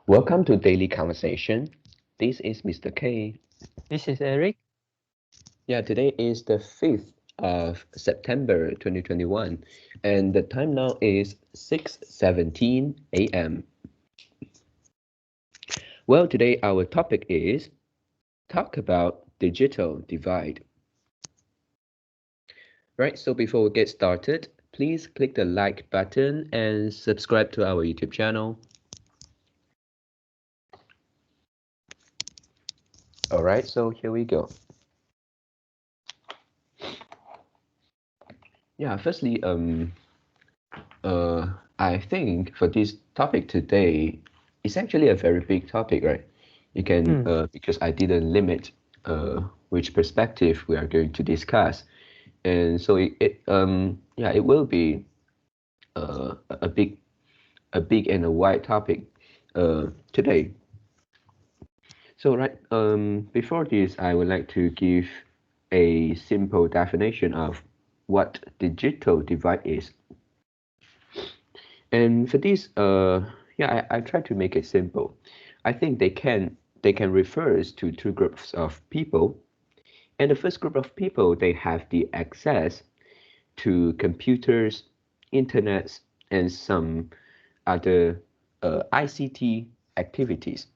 Welcome to Daily Conversation. This is Mr. K. This is Eric. Yeah, today is the 5th of September 2021, and the time now is 6:17 a.m. Well, today our topic is talk about digital divide. Right, so before we get started, please click the like button and subscribe to our YouTube channel. All right, so here we go. Yeah, firstly, I think for this topic today, it's actually a very big topic, right? You can, Hmm. because I didn't limit which perspective we are going to discuss, and so yeah, it will be a big and a wide topic today. So right, before this, I would like to give a simple definition of what digital divide is. And for this, yeah, I try to make it simple. I think they can refer to two groups of people. And the first group of people, they have the access to computers, internet, and some other ICT activities.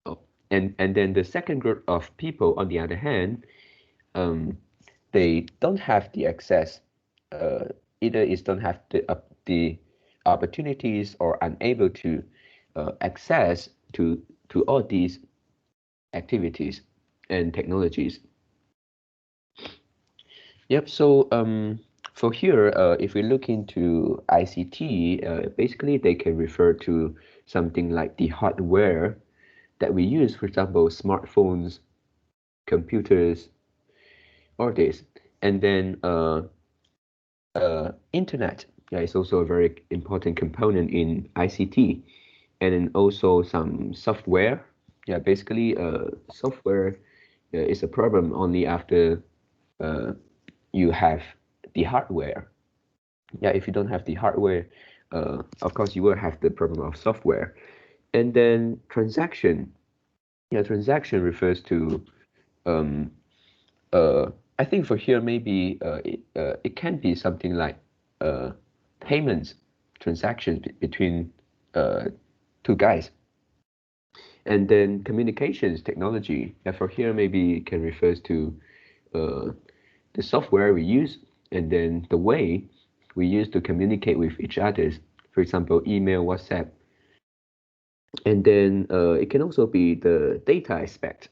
Oh, and then the second group of people, on the other hand, um, they don't have the access, uh, either is don't have the opportunities or unable to access to all these activities and technologies. Yep. So for here, if we look into ICT, basically they can refer to something like the hardware that we use, for example, smartphones, computers, all this, and then internet, yeah, is also a very important component in ICT, and then also some software. Yeah, basically, software is a problem only after uh, you have the hardware. Yeah, if you don't have the hardware, of course you will have the problem of software. And then transaction. Yeah, transaction refers to um, uh, I think for here maybe it can be something like uh, payments transactions between uh, two guys, and then communications technology. Yeah, for here maybe it can refers to uh, the software we use, and then the way we use to communicate with each others. For example, email, WhatsApp, and then it can also be the data aspect.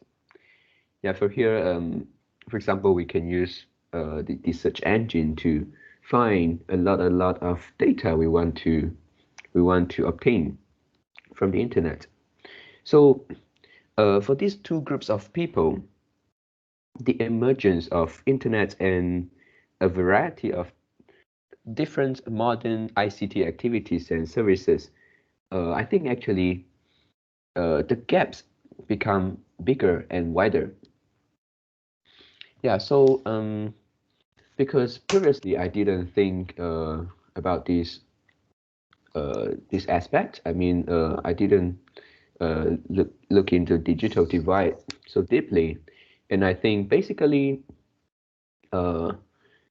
Yeah, for here, for example, we can use the search engine to find a lot of data we want to obtain from the internet. So for these two groups of people, the emergence of internet and a variety of different modern ICT activities and services, I think actually the gaps become bigger and wider. Yeah, so because previously I didn't think about this aspect. I mean, I didn't look into digital divide so deeply, and I think basically uh,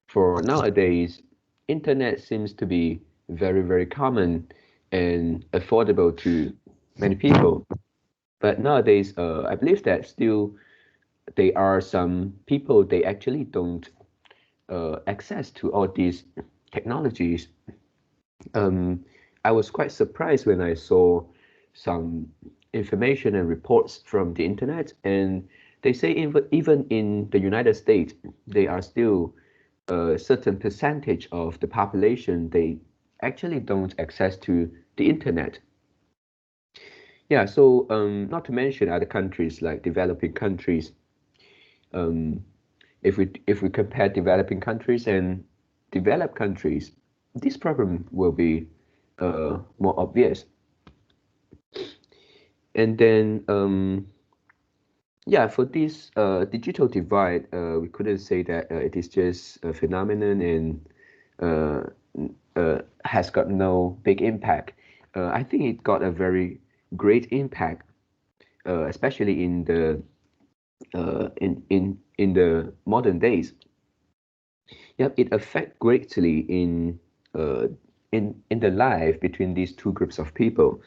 for nowadays, internet seems to be very common and affordable to many people. But nowadays, I believe that still there are some people they actually don't access to all these technologies. um, I was quite surprised when I saw some information and reports from the internet, and they say even in the United States, there are still a certain percentage of the population they actually don't access to the internet. Yeah, so not to mention other countries like developing countries. Um, if we compare developing countries and developed countries, this problem will be more obvious. And then yeah, for this digital divide, we couldn't say that it is just a phenomenon and has got no big impact. I think it got a very great impact, especially in the in the modern days. Yep, it affects greatly uh, in the life between these two groups of people.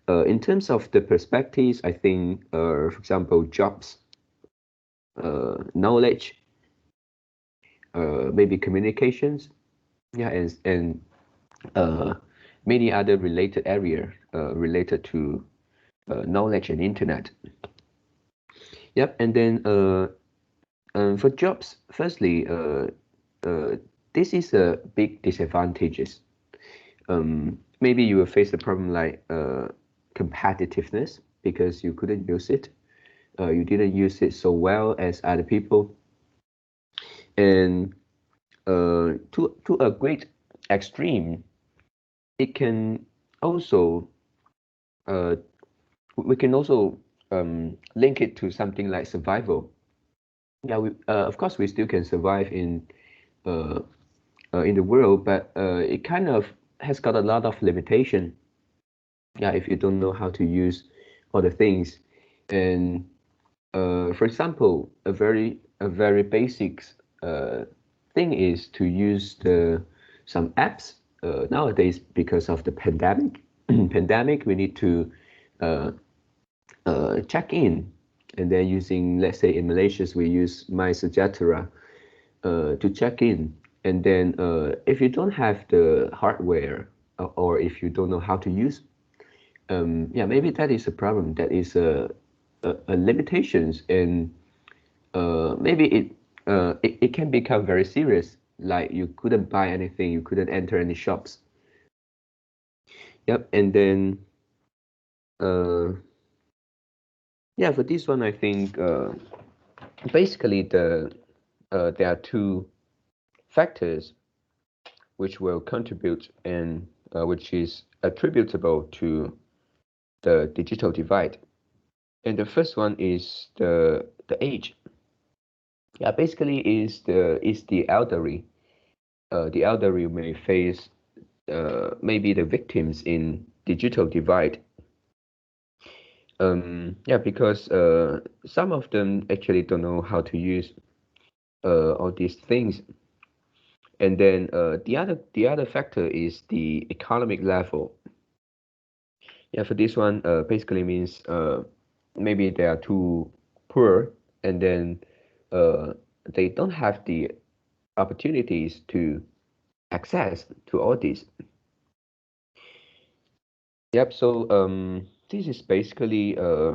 In terms of the perspectives, I think, for example, jobs, knowledge, maybe communications, yeah, and uh, many other related area related to knowledge and internet. Yep, and then for jobs, firstly, uh, this is a big disadvantages. Maybe you will face the problem like competitiveness because you couldn't use it. You didn't use it so well as other people, and to a great extreme, it can also uh, we can also link it to something like survival. Yeah, of course we still can survive uh, in the world, but it kind of has got a lot of limitation. Yeah, if you don't know how to use all the things, and for example, a very basic uh, thing is to use the some apps nowadays because of the pandemic. Pandemic, we need to uh, check in, and then using, let's say in Malaysia we use My Sejahtera to check in, and then if you don't have the hardware or if you don't know how to use, yeah, maybe that is a problem. That is a limitations, and maybe it can become very serious. Like you couldn't buy anything, you couldn't enter any shops. Yep, and then uh, yeah, for this one, I think basically there are two factors which will contribute and which is attributable to the digital divide. And the first one is the age. Yeah, basically is the elderly. The elderly may face maybe the victims in digital divide. Yeah, because some of them actually don't know how to use all these things. And then the other factor is the economic level. Yeah, for this one, basically means maybe they are too poor, and then uh, they don't have the opportunities to access to all this. Yep. So this is basically uh,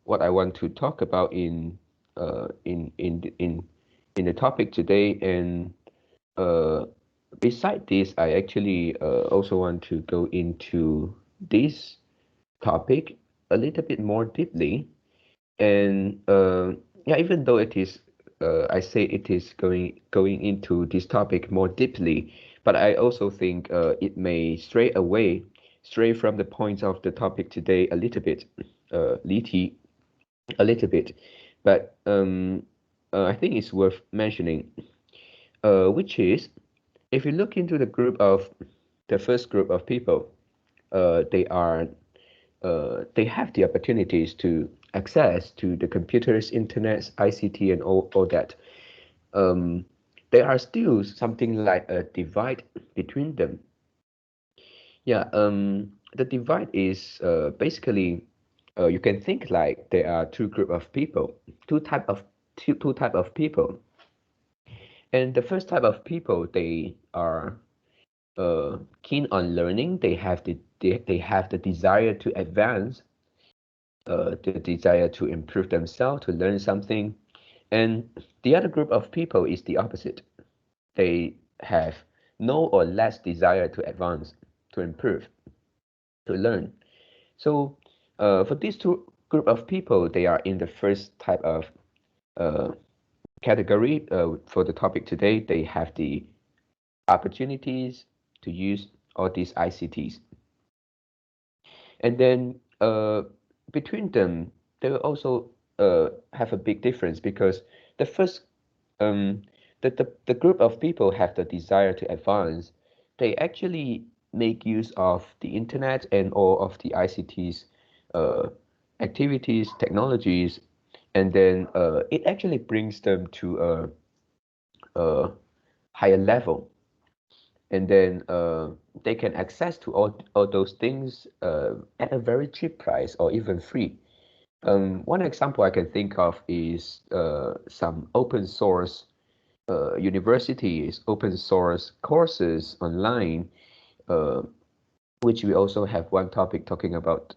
what I want to talk about in the topic today. And uh, beside this, I actually also want to go into this topic a little bit more deeply. And yeah, even though it is, I say it is going into this topic more deeply, but I also think it may stray from the points of the topic today a little bit, Liti, a little bit. But I think it's worth mentioning, which is if you look into the first group of people, they are they have the opportunities to access to the computers, internet, ICT, and all that. Um, there are still something like a divide between them. Yeah, the divide is basically you can think like there are two group of people, two type of people, and the first type of people they are keen on learning. They have the desire to advance, the desire to improve themselves, to learn something. And the other group of people is the opposite. They have no or less desire to advance, to improve, to learn. So for these two group of people, they are in the first type of uh, category. For the topic today, they have the opportunities to use all these ICTs. And then between them, they will also have a big difference because the first, um, the group of people have the desire to advance. They actually make use of the internet and all of the ICT's activities, technologies, and then it actually brings them to a higher level, and then they can access to all those things at a very cheap price or even free. One example I can think of is some open source universities, open source courses online, uh, which we also have one topic talking about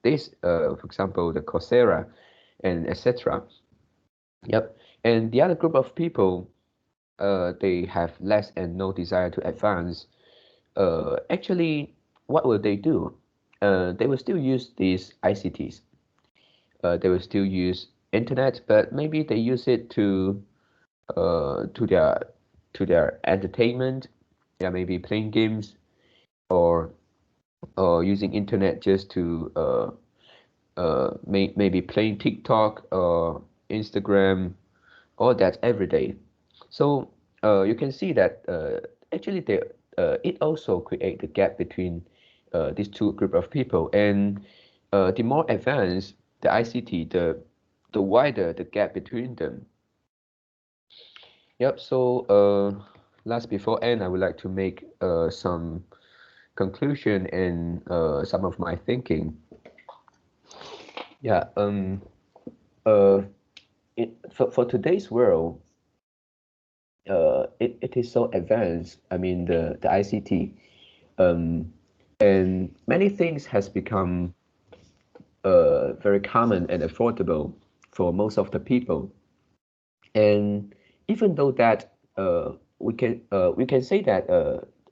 this, for example, the Coursera and etc. Yep. And the other group of people, they have less and no desire to advance. Actually, what will they do? They will still use these ICTs. They will still use internet, but maybe they use it to their entertainment. Yeah, maybe playing games or using internet just to maybe playing TikTok or Instagram, all that every day. So you can see that actually it also create the gap between these two group of people, and the more advanced the ICT, the wider the gap between them. Yep. So last before end, I would like to make some conclusion and some of my thinking. Yeah. Uh, for today's world, it is so advanced. I mean, the ICT, um, and many things has become very common and affordable for most of the people. And even though that we can say that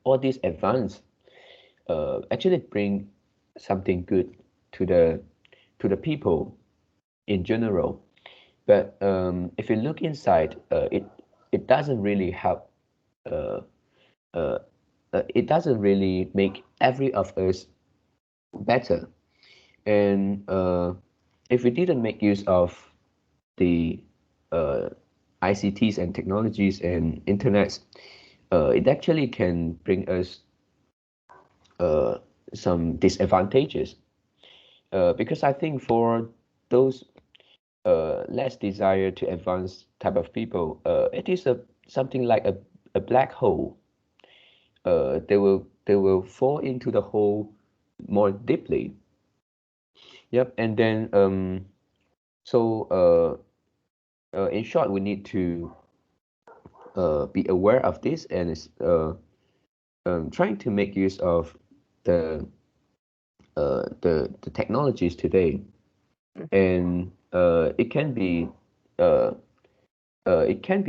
all these advance actually bring something good to the people in general. But if you look inside, it doesn't really help. Uh, uh, it doesn't really make every of us better. And if we didn't make use of the uh, ICTs and technologies and internets, it actually can bring us uh, some disadvantages. Because I think for those less desire to advance type of people, it is something like a black hole. They will fall into the hole more deeply. Yep. And then so in short, we need to be aware of this and trying to make use of the the technologies today, and uh, it can be it can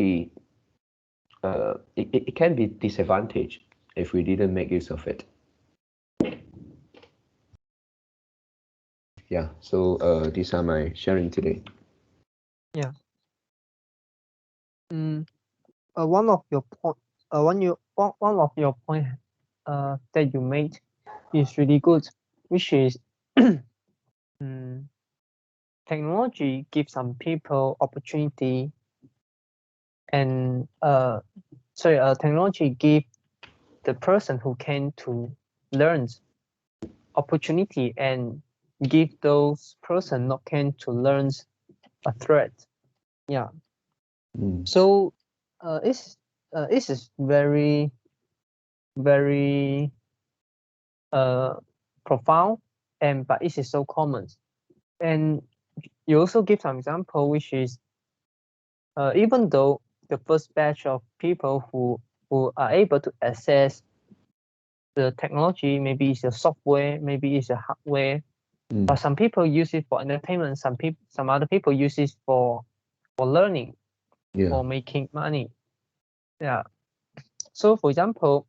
be disadvantage if we didn't make use of it. Yeah. So these are my sharing today. Yeah. Mm, one of your point, one of your point, that you made is really good, which is mm, technology gives some people opportunity, and technology give the person who can to learn opportunity, and give those person not can to learn a threat. Yeah. Mm. So it is very very uh profound, and but it is so common. And you also give some example, which is even though the first batch of people who are able to access the technology, maybe it's a software, maybe it's a hardware, Mm. but some people use it for entertainment, some other people use it for learning, Yeah. for making money. Yeah. So for example,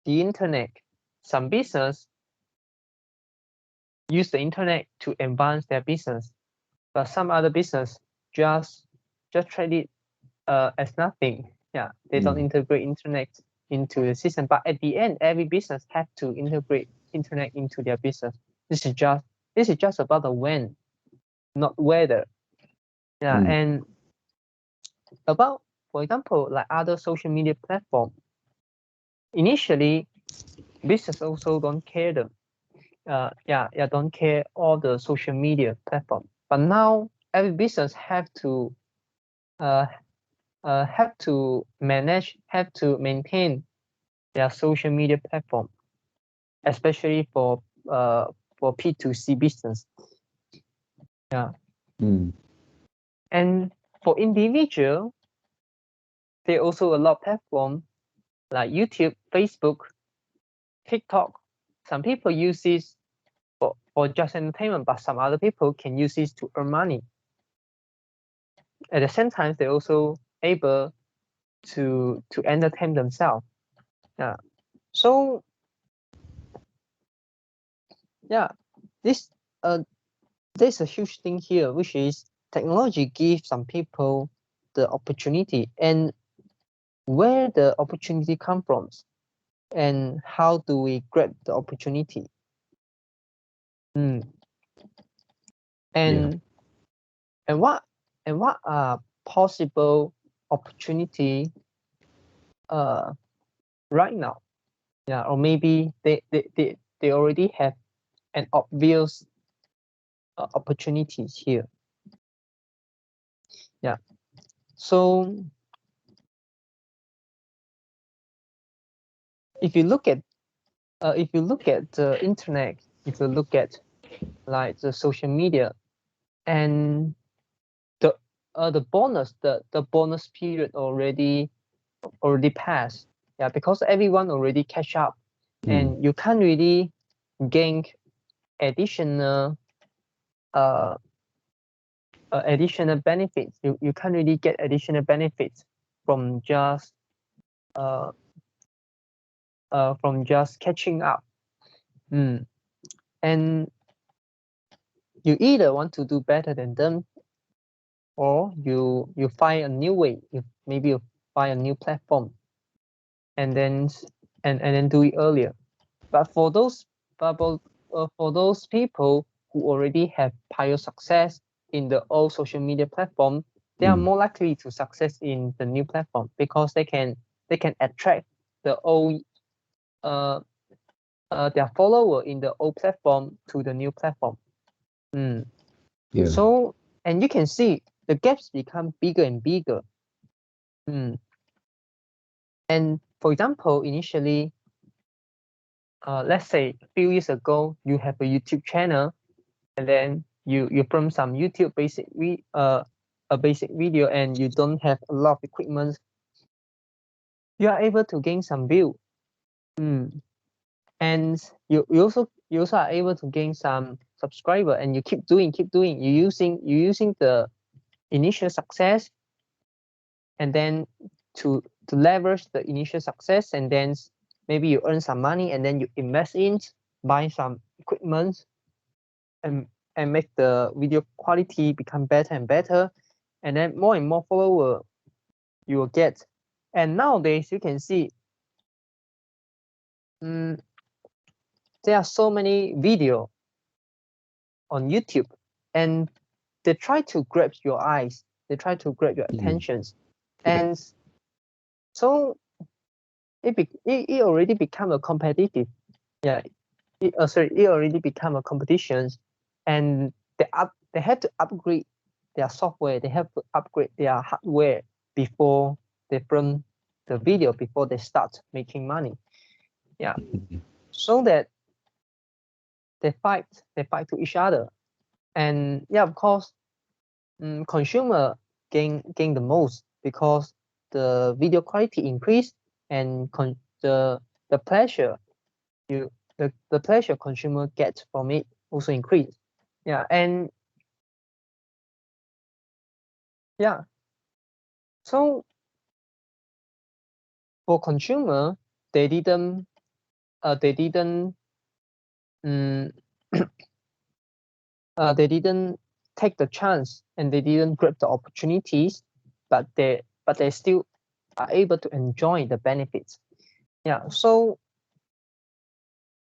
the internet, some business use the internet to advance their business, but some other business just treat it as nothing. Yeah, they don't Mm. integrate internet into the system. But at the end, every business have to integrate internet into their business. This is just about the when, not whether. Yeah, Mm. and about, for example, like other social media platform. Initially, business also don't care them. Don't care all the social media platform. But now every business have to manage, have to maintain their social media platform, especially for P2C business. Yeah. And for individual, there also a lot of platform like YouTube, Facebook, TikTok. Some people use this for just entertainment, but some other people can use this to earn money. At the same time, they're also able to entertain themselves. Yeah. So yeah, this there's a huge thing here, which is technology gives some people the opportunity, and where the opportunity come from, and how do we grab the opportunity? And what are possible opportunity right now? Yeah, or maybe they already have an obvious opportunities here. Yeah. So if you look at the internet, if you look at like the social media, and the bonus period already passed. Yeah, because everyone already catch up, and you can't really gain additional additional benefits. You can't really get additional benefits from just catching up. And you either want to do better than them, or you find a new way. Maybe you find a new platform, and then do it earlier. But for those people who already have prior success in the old social media platform, they are more likely to success in the new platform, because they can attract the old their follower in the old platform to the new platform. So, and you can see the gaps become bigger and bigger. And for example, initially, let's say a few years ago, you have a YouTube channel, and then you film some YouTube a basic video, and you don't have a lot of equipment, you are able to gain some view. And you also are able to gain some subscriber, and you keep doing you using the initial success, and then to leverage the initial success, and then maybe you earn some money, and then you invest in, buy some equipment, and make the video quality become better and better, and then more and more follower you will get. And nowadays you can see there are so many video on YouTube, and they try to grab your eyes, they try to grab your attentions. And so it already become a competitive, it already become a competition, and they have to upgrade their software, they have to upgrade their hardware before they film the video, before they start making money. So that they fight to each other. And of course, consumer gain the most, because the video quality increase, and the pleasure the pleasure consumer gets from it also increase. And so for consumer, they didn't they didn't they didn't take the chance, and they didn't grab the opportunities, but they still are able to enjoy the benefits. So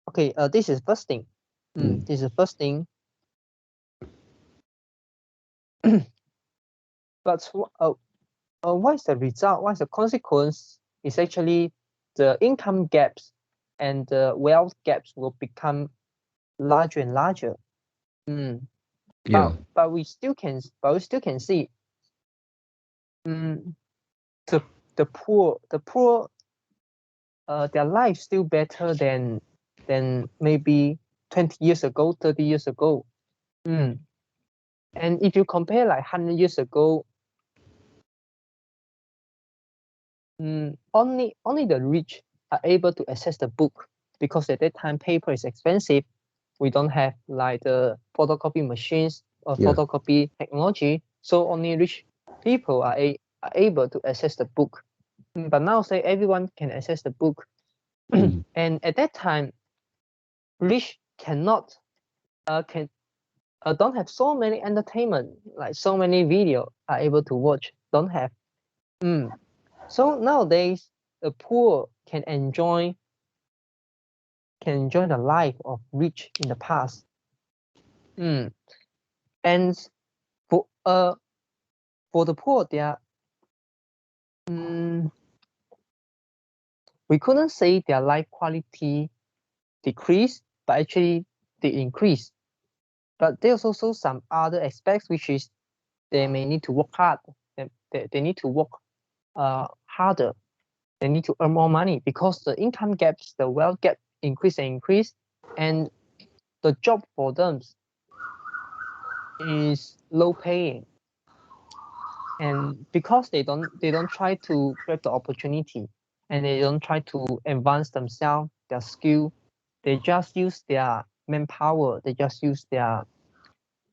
okay, this is first thing. This is first thing. But what is the result? What is the consequence? Is actually the income gaps and the wealth gaps will become larger and larger. Yeah. But we still can see the poor their life still better than maybe 20 years ago, 30 years ago. And if you compare like 100 years ago, only the rich are able to access the book, because at that time paper is expensive. We don't have like the photocopy machines or photocopy technology, so only rich people are able to access the book. But now say everyone can access the book. And at that time, rich cannot don't have so many entertainment, like so many video are able to watch, don't have. So nowadays the poor can enjoy the life of rich in the past. And for the poor, they are we couldn't say their life quality decrease, but actually they increase. But there's also some other aspects, which is they may need to work hard. They need to work harder. They need to earn more money, because the income gaps, the wealth gap increase and increase, and the job for them is low paying. And because they don't try to grab the opportunity, and they don't try to advance themselves, their skill, they just use their manpower, they just use their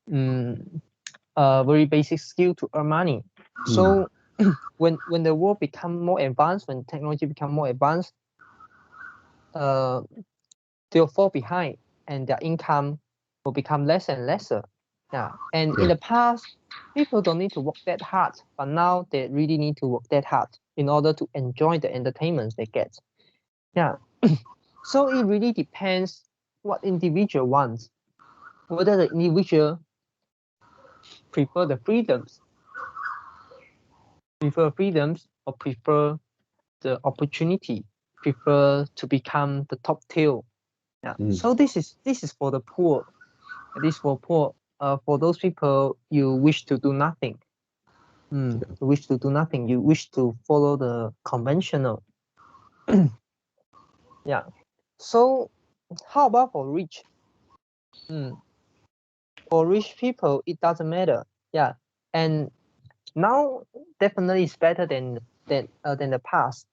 very basic skill to earn money. So when the world become more advanced, when technology become more advanced, they'll fall behind, and their income will become less and lesser. And in the past, people don't need to work that hard, but now they really need to work that hard in order to enjoy the entertainment they get. So it really depends what individual wants, whether the individual prefer freedoms, or prefer the opportunity, prefer to become the top tier. So this is for the poor. This for poor. For those people, you wish to do nothing. You wish to do nothing. You wish to follow the conventional. So how about for rich? For rich people, it doesn't matter. And now definitely it's better than the past.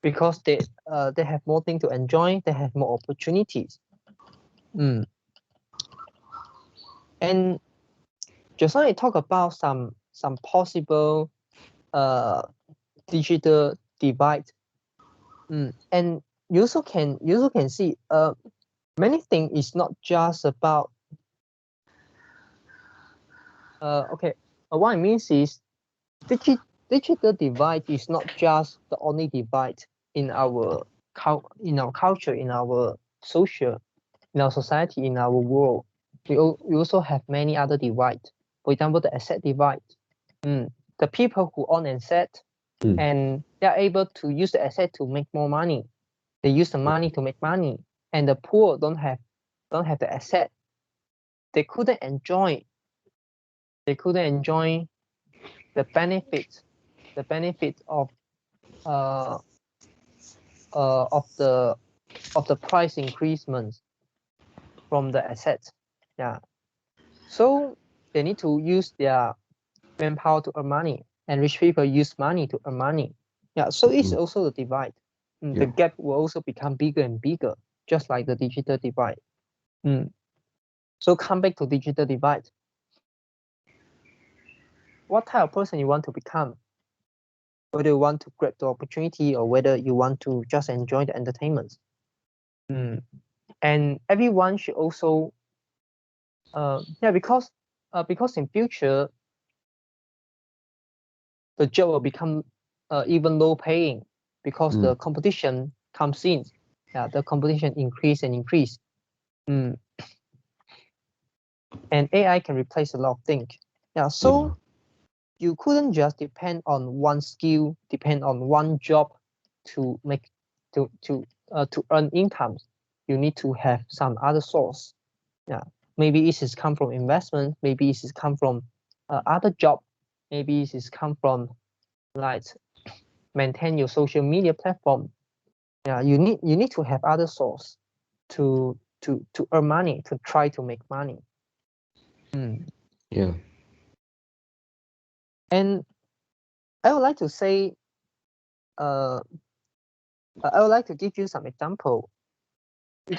Because they have more things to enjoy. They have more opportunities. And just now I talk about some possible digital divide. And you also can see many things is not just about what I mean is digital divide is not just the only divide in our culture, in our social, in our society, in our world. We also have many other divides. For example, the asset divide. The people who own asset and they are able to use the asset to make more money. They use the money to make money, and the poor don't have the asset. They couldn't enjoy the benefits of the price increasements from the assets. So they need to use their manpower to earn money, and rich people use money to earn money. So it's also the divide. The gap will also become bigger and bigger, just like the digital divide. So come back to digital divide. What type of person you want to become? Whether you want to grab the opportunity, or whether you want to just enjoy the entertainment. And everyone should also because in future the job will become even low paying, because the competition comes in. The competition increase and increase. And AI can replace a lot of things. So you couldn't just depend on one skill, depend on one job to make to earn income, you need to have some other source. Yeah, maybe it is come from investment, maybe it is come from other job, maybe it is come from like maintain your social media platform. Yeah, you need to have other source to earn money, to try to make money. Yeah. And I would like to say, I would like to give you some example.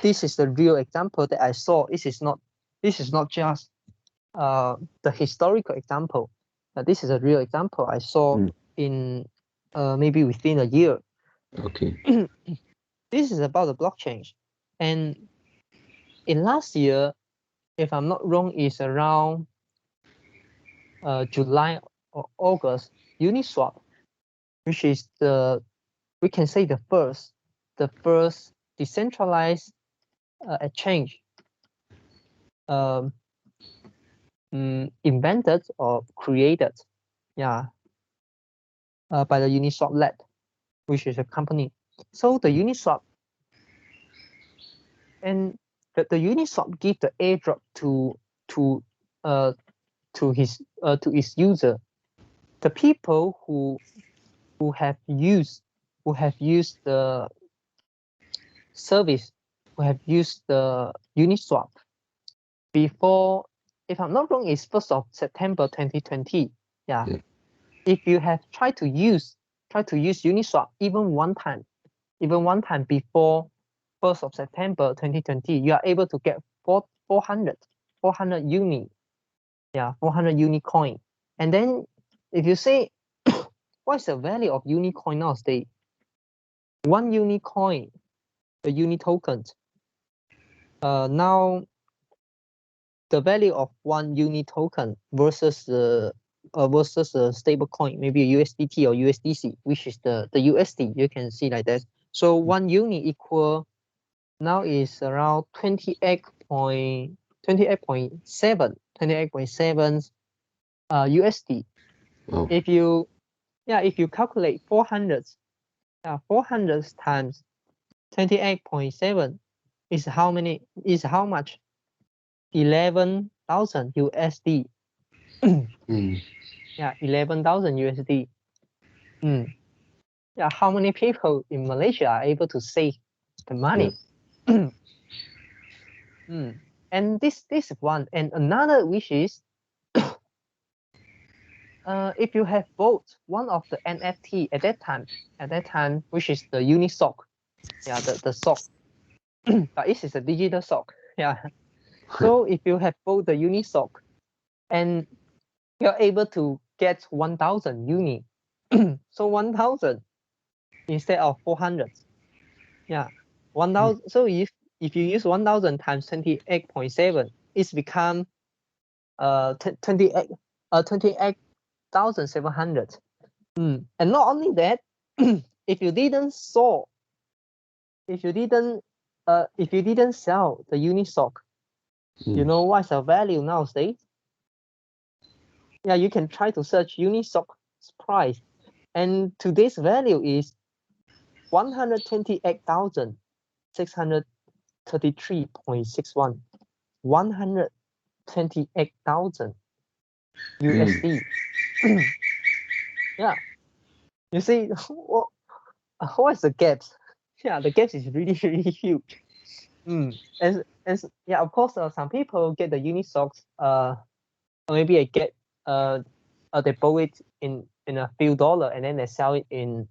This is the real example that I saw. This is not just the historical example. This is a real example I saw in maybe within a year. Okay. This is about the blockchain, and in last year, if I'm not wrong, is around July or August, Uniswap, which is we can say the first decentralized exchange invented or created, yeah, by the Uniswap led, which is a company. So the Uniswap and the Uniswap give the airdrop to its user. The people who have used the service, who have used the Uniswap before, if I'm not wrong, it's 1st of September 2020. Yeah. If you have tried to use Uniswap even one time before 1st of September 2020, you are able to get 400 uni. Yeah, 400 uni coin. And then if you say, what's the value of uni coin nowadays? One uni coin, the uni tokens. Now the value of one uni token versus the stable coin, maybe a USDT or USDC, which is the USD. You can see like that. So one uni equal now is around 28.7 USD. Wow. If you calculate 400 times 28.7 is how many? Is how much? 11,000 USD. Yeah, 11,000 USD. Yeah, how many people in Malaysia are able to save the money? Yeah. And this is one. And another which is, if you have bought one of the NFT at that time, which is the Unisoc, yeah, the sock, but it is a digital sock, yeah. So if you have bought the Unisoc, and you're able to get 1,000 uni, so 1,000 instead of 400, yeah, 1,000. So if you use 1,000 times 28.7, it's become 28,700. And not only that, if you didn't sell the Unisoc, you know what's the value nowadays? Yeah, you can try to search Unisoc's price, and today's value is 128,633.61. 128,000 USD. Yeah, you see, what's the gap? Yeah, the gap is really huge. And yeah, of course, some people get the Unisocks. Maybe I get they buy it in a few dollar, and then they sell it in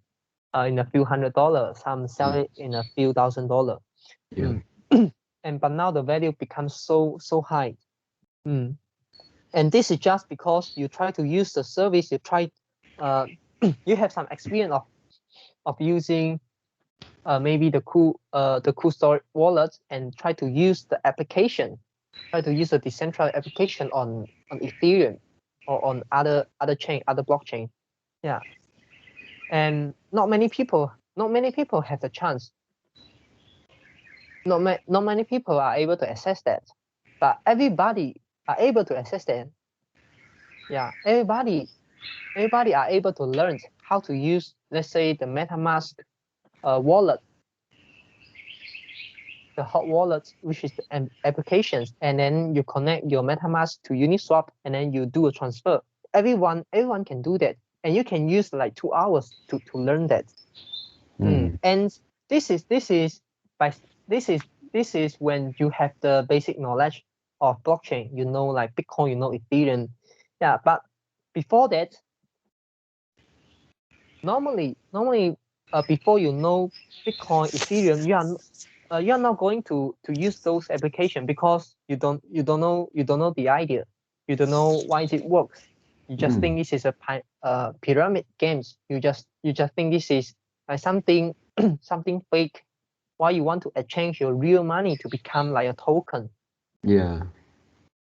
a few $100. Some sell it in a few $1,000. Yeah. But now the value becomes so high. And this is just because you try to use the service. You try, you have some experience of using maybe the cool storage wallet, and try to use the application, try to use a decentralized application on Ethereum or on other blockchain. Yeah, and not many people have the chance. Not many people are able to access that, but everybody are able to access that. Yeah, everybody are able to learn how to use, let's say, the MetaMask wallet. the hot wallet, which is the applications, and then you connect your MetaMask to Uniswap, and then you do a transfer. Everyone can do that, and you can use like 2 hours to learn that. And this is when you have the basic knowledge of blockchain. You know, like Bitcoin, you know Ethereum. Yeah, but before that, normally before you know Bitcoin, Ethereum, you are not going to use those applications because you don't know the idea. You don't know why it works. You just think this is a pyramid games. You just think this is something something fake. Why you want to exchange your real money to become like a token? Yeah.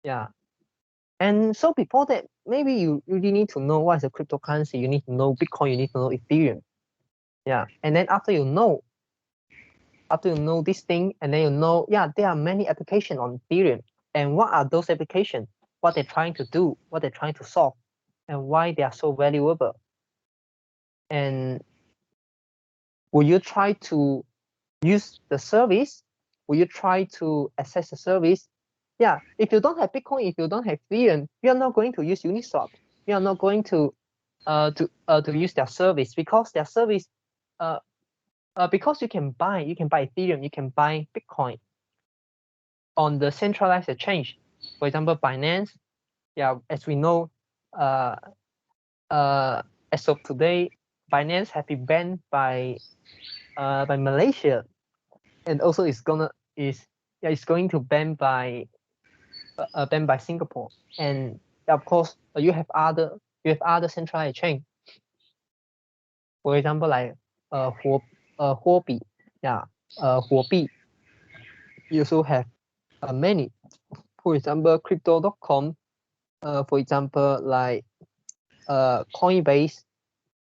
Yeah. And so before that, maybe you really need to know what is a cryptocurrency. You need to know Bitcoin. You need to know Ethereum. Yeah. And then after you know this thing, and then you know, yeah, there are many applications on Ethereum. And what are those applications? What they're trying to do, what they're trying to solve, and why they are so valuable. And will you try to use the service? Will you try to access the service? Yeah, if you don't have Bitcoin, if you don't have Ethereum, you are not going to use Uniswap. You are not going to use their service, because their service because you can buy Ethereum, you can buy Bitcoin on the centralized exchange. For example, Binance. Yeah, as we know, uh, as of today, Binance have been banned by Malaysia, and also it's going to ban by Singapore. And of course, you have other centralized chain. For example, like Huobi, yeah, Huobi. You also have many. For example, Crypto.com. For example, like Coinbase.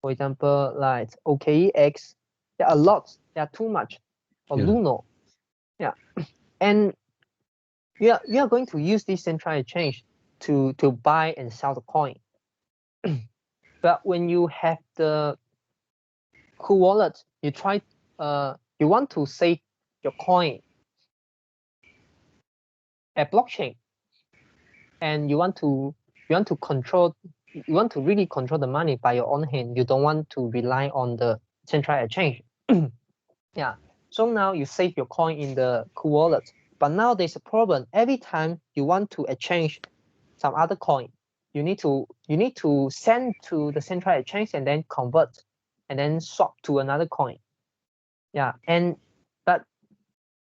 For example, like OKEX. There are lots. There are too much. Or Luno. Yeah, and you are going to use this centralized exchange to buy and sell the coin. But when you have the cool wallet, you want to save your coin at blockchain, and you want to really control the money by your own hand. You don't want to rely on the central exchange. Yeah. So now you save your coin in the cool wallet, but now there's a problem. Every time you want to exchange some other coin, you need to send to the central exchange and then convert and then swap to another coin. Yeah. But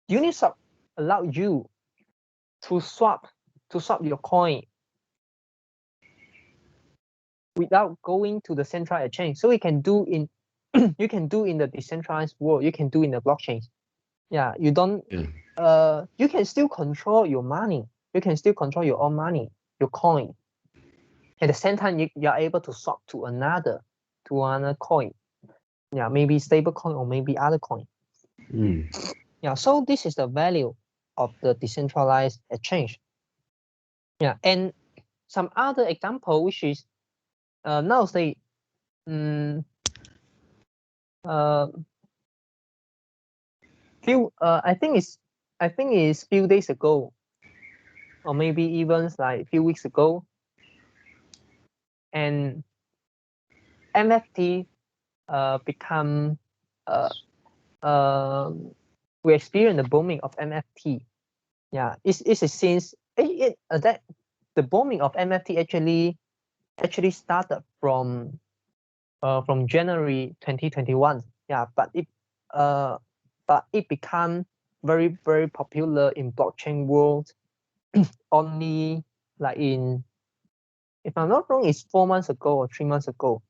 Uniswap allow you to swap your coin without going to the central exchange. So you can do in the decentralized world. You can do in the blockchain. Yeah, you don't. You can still control your money. You can still control your own money, your coin. At the same time, you are able to swap to another coin. Yeah, maybe stable coin or maybe other coin. Yeah, so this is the value of the decentralized exchange. Yeah, and some other example, which is now say I think it's few days ago, or maybe even like a few weeks ago, and NFT become we experience the booming of NFT. Yeah, it's since that the booming of NFT actually started from January 2021. Yeah, but it became very, very popular in blockchain world only like in, if I'm not wrong, it's 4 months ago or 3 months ago.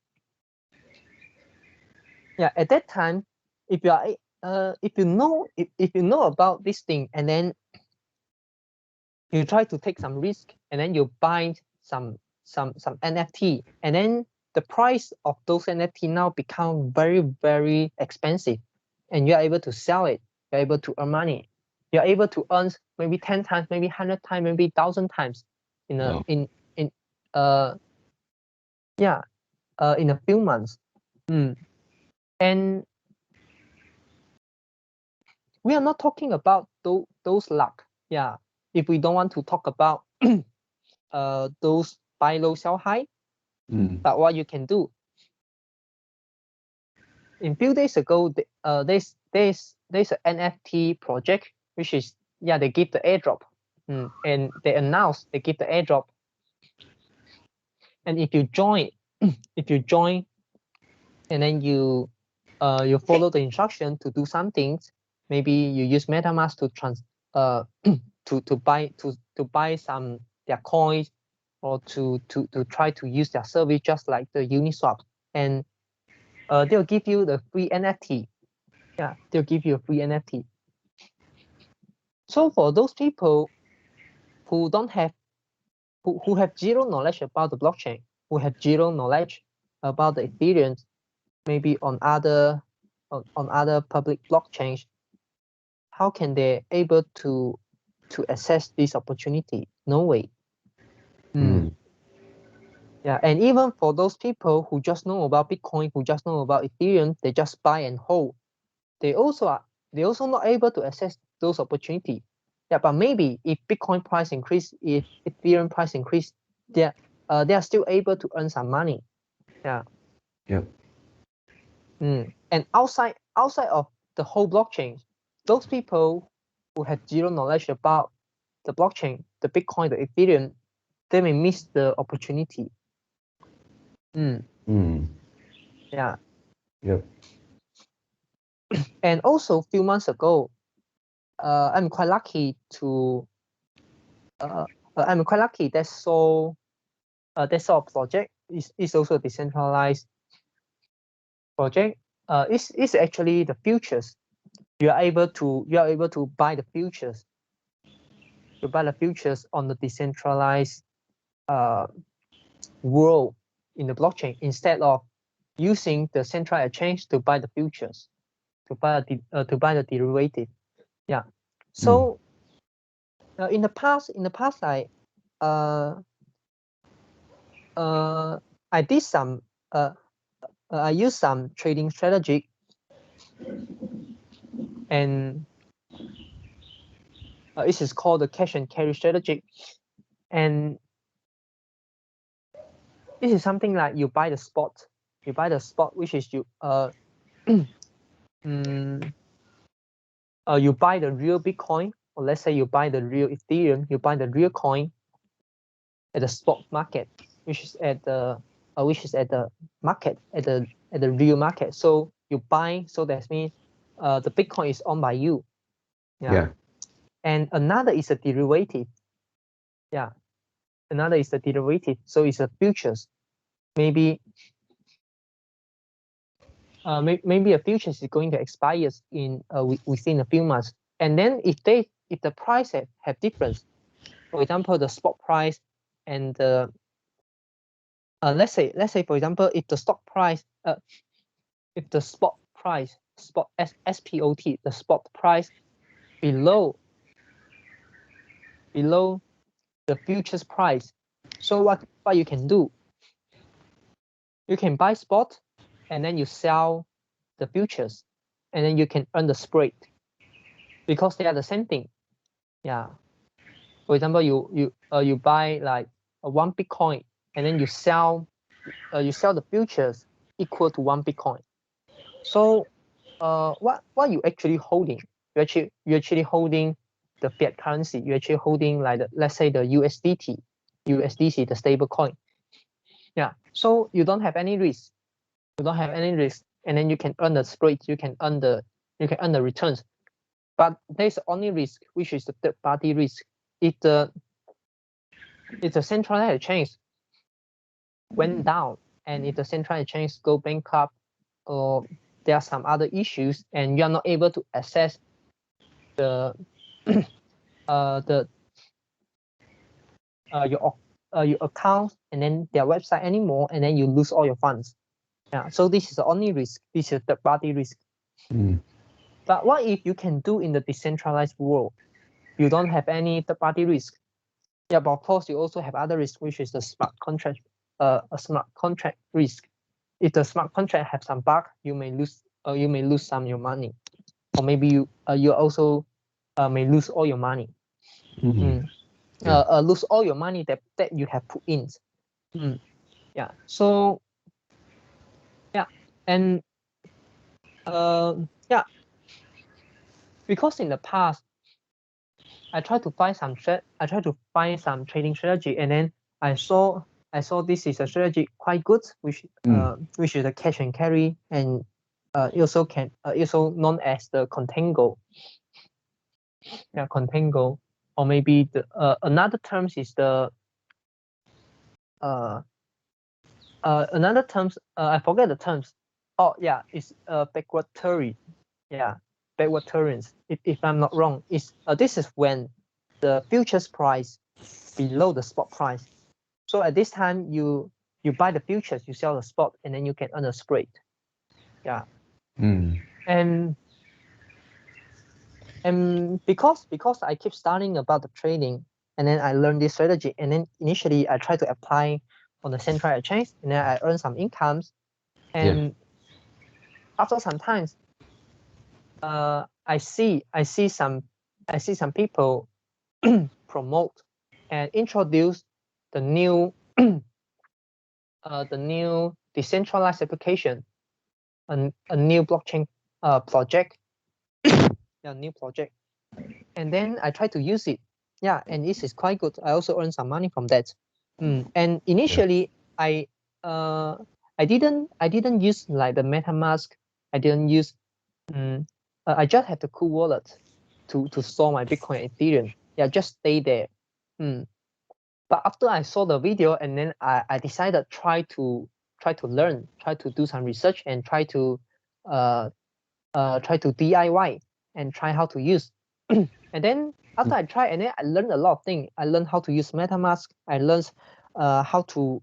Yeah, at that time, if you know about this thing, and then you try to take some risk, and then you buy some NFT, and then the price of those NFT now become very, very expensive, and you're able to sell it. You're able to earn money. You're able to earn maybe 10 times, maybe 100 times, maybe 1,000 times in a few months. And we are not talking about those luck. Yeah, if we don't want to talk about those buy low sell high, but what you can do. In few days ago, there's an NFT project which is they give the airdrop, and they announce they give the airdrop, and if you join, and then you follow the instruction to do some things, maybe you use MetaMask to buy some their coins, or to try to use their service just like the Uniswap, and they'll give you the free NFT. Yeah, they'll give you a free NFT. So for those people who don't have, who have zero knowledge about the blockchain, who have zero knowledge about the Ethereum, maybe on other public blockchains, how can they able to access this opportunity? No way. Yeah, and even for those people who just know about Bitcoin, who just know about Ethereum, they just buy and hold. They also not able to access those opportunities. Yeah, but maybe if Bitcoin price increase, if Ethereum price increase, they are still able to earn some money. Yeah. Yeah. And outside of the whole blockchain, those people who have zero knowledge about the blockchain, the Bitcoin, the Ethereum, they may miss the opportunity. Yeah. Yep. And also, a few months ago, I'm quite lucky that saw a project. It's also a decentralized project. It's actually the futures. You are able to buy the futures. To buy the futures on the decentralized world in the blockchain, instead of using the central exchange to buy the futures, to buy the derivative. Yeah. So in the past, I did some I used some trading strategy, and this is called the cash and carry strategy. And this is something like you buy the spot, which is you you buy the real Bitcoin, or let's say you buy the real Ethereum, you buy the real coin at the spot market, which is at the market, at the real market. So you buy, so that means the Bitcoin is owned by you. Yeah. And another is a derivative. Yeah. Another is the derivative. So it's a futures. Maybe a futures is going to expire in within a few months. And then if the price have difference, for example, the spot price and the let's say for example, if the stock price if the spot SPOT, the spot price below the futures price, so what you can do, you can buy spot and then you sell the futures, and then you can earn the spread, because they are the same thing. Yeah. For example, you buy like one Bitcoin, and then you sell the futures equal to one Bitcoin. So what you actually holding? You actually holding the fiat currency. You actually holding like let's say the USDT, the stable coin. Yeah. So you don't have any risk. And then you can earn the spread. You can earn the returns. But there's only risk, which is the third party risk. If the centralized exchange went down, and if the central exchange go bankrupt, or there are some other issues, and you are not able to access your account and then their website anymore, and then you lose all your funds. Yeah. So this is the only risk. This is the third party risk. But what if you can do in the decentralized world? You don't have any third party risk. Yeah, but of course you also have other risk, which is the smart contract, a smart contract risk. If the smart contract have some bug, you may lose some of your money. or maybe you also may lose all your money. Lose all your money that you have put in. Yeah. So yeah, and yeah, because in the past I tried to find some trading strategy, and then I saw this is a strategy quite good, which is a cash and carry, and also known as the contango. Yeah, contango, or maybe the another terms is the another terms I forget the terms. Oh yeah, it's backward turn. Yeah, backward turns. If I'm not wrong, is this is when the futures price below the spot price. So at this time, you buy the futures, you sell the spot, and then you can earn a spread. Yeah. And because I keep studying about the trading, and then I learned this strategy, and then initially I tried to apply on the central exchange, and then I earned some incomes. And after some times, I see some people promote and introduce the new decentralized application, a new blockchain project. Yeah, new project. And then I try to use it. Yeah, and this is quite good. I also earn some money from that. And initially I didn't use like the MetaMask. I didn't use I just have the cool wallet to store my Bitcoin, Ethereum. Yeah, just stay there. But after I saw the video, and then I decided try to learn, try to do some research, and try to DIY and try how to use. And then after I tried, and then I learned a lot of things. I learned how to use MetaMask. I learned how to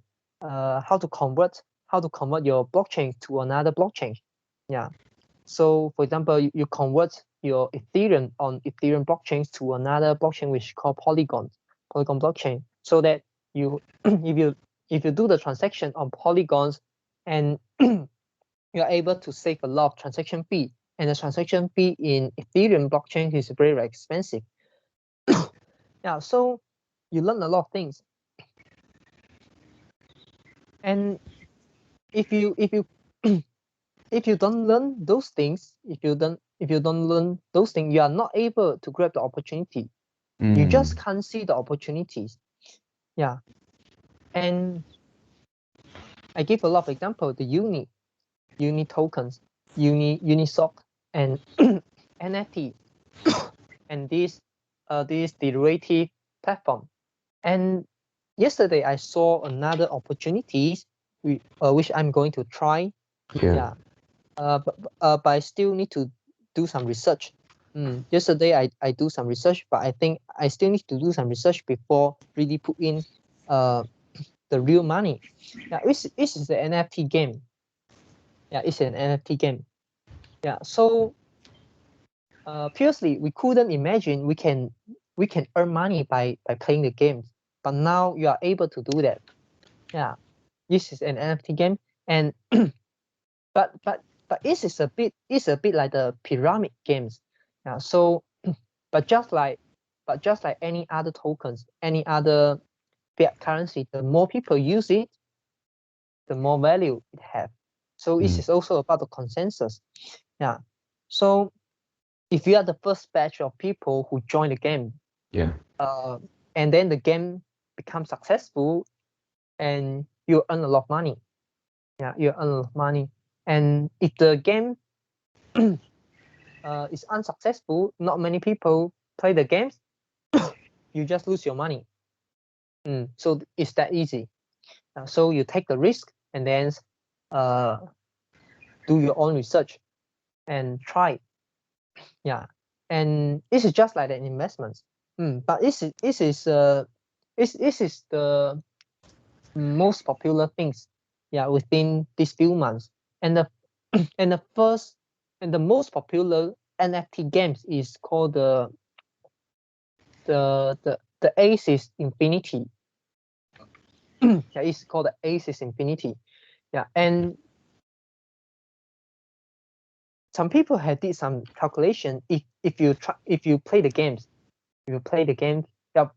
convert your blockchain to another blockchain. Yeah. So for example, you convert your Ethereum on Ethereum blockchains to another blockchain which is called Polygon blockchain, so that you if you do the transaction on Polygons, and you're able to save a lot of transaction fee, and the transaction fee in Ethereum blockchain is very, very expensive. Yeah, so you learn a lot of things. And if you if you don't learn those things, if you don't learn those things, you are not able to grab the opportunity. You just can't see the opportunities. Yeah. And I give a lot of examples, the uni tokens, Uniswap, and NFT, and this derivative platform. And yesterday I saw another opportunities which I'm going to try. Yeah. But I still need to do some research. Yesterday I do some research, but I think I still need to do some research before really put in the real money. Yeah, this is the NFT game. Yeah, it's an NFT game. Yeah, so previously we couldn't imagine we can earn money by playing the games, but now you are able to do that. Yeah, this is an NFT game, and but this is a bit like the pyramid games. Yeah, so but just like any other tokens, any other fiat currency, the more people use it, the more value it has. So this is also about the consensus. Yeah. So if you are the first batch of people who join the game, and then the game becomes successful, and you earn a lot of money. Yeah, you earn a lot of money. And if the game is unsuccessful, not many people play the games, you just lose your money. So it's that easy. So you take the risk, and then do your own research and try. Yeah, and this is just like an investment. But this is the most popular things. Yeah, within these few months, and the and the first and the most popular NFT games is called the Axis Infinity. Yeah, it's called the Axis Infinity. Yeah, and some people had did some calculation. If you play the games, yeah,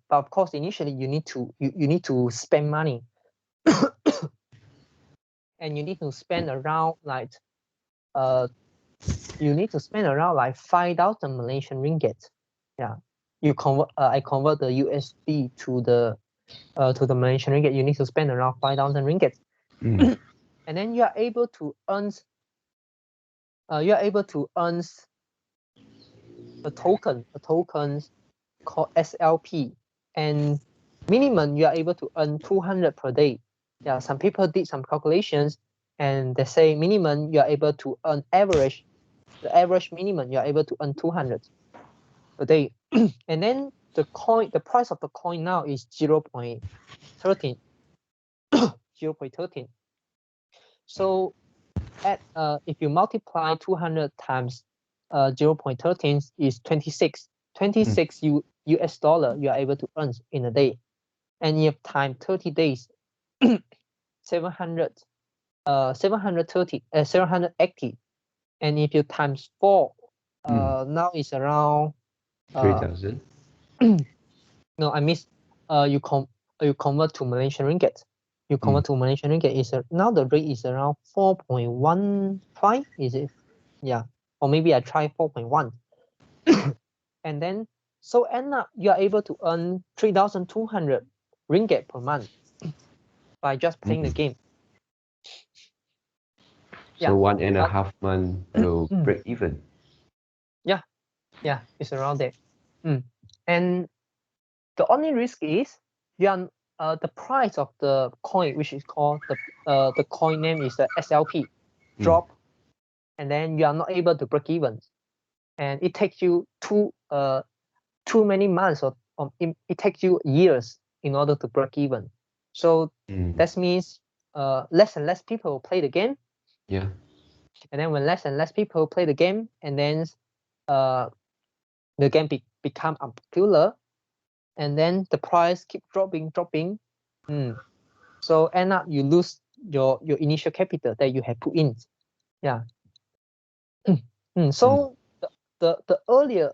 but of course initially you need to spend money, and you need to spend around like you need to spend around like 5,000 Malaysian ringgit. Yeah, you convert. I convert the USD to the Malaysian ringgit. You need to spend around 5,000 ringgit, and then you are able to earn. You are able to earn a token called SLP, and minimum you are able to earn 200 per day. Yeah, some people did some calculations, and they say minimum you are able to earn the average minimum you are able to earn 200 per day. And then the price of the coin now is 0.13. 0.13. So if you multiply 200 times 0.13 is 26 US dollar you are able to earn in a day, and if time 30 days 700 780, and if you times 4 now is around 3,000. no, I miss you convert to Malaysian ringgit. You convert to Malaysian ringgit is now the rate is around 4.15, is it? Yeah, or maybe I try 4.1. And then so end up you are able to earn 3,200 ringgit per month by just playing the game. So 1.5 month will break even. Yeah, it's around there. And the only risk is you are the price of the coin, which is called the coin name is the SLP, drop, and then you are not able to break even, and it takes you too many months or it takes you years in order to break even. So that means less and less people play the game. Yeah. And then when less and less people play the game, and then the game become unpopular, and then the price keep dropping. So end up you lose your initial capital that you had put in. Yeah. So the earlier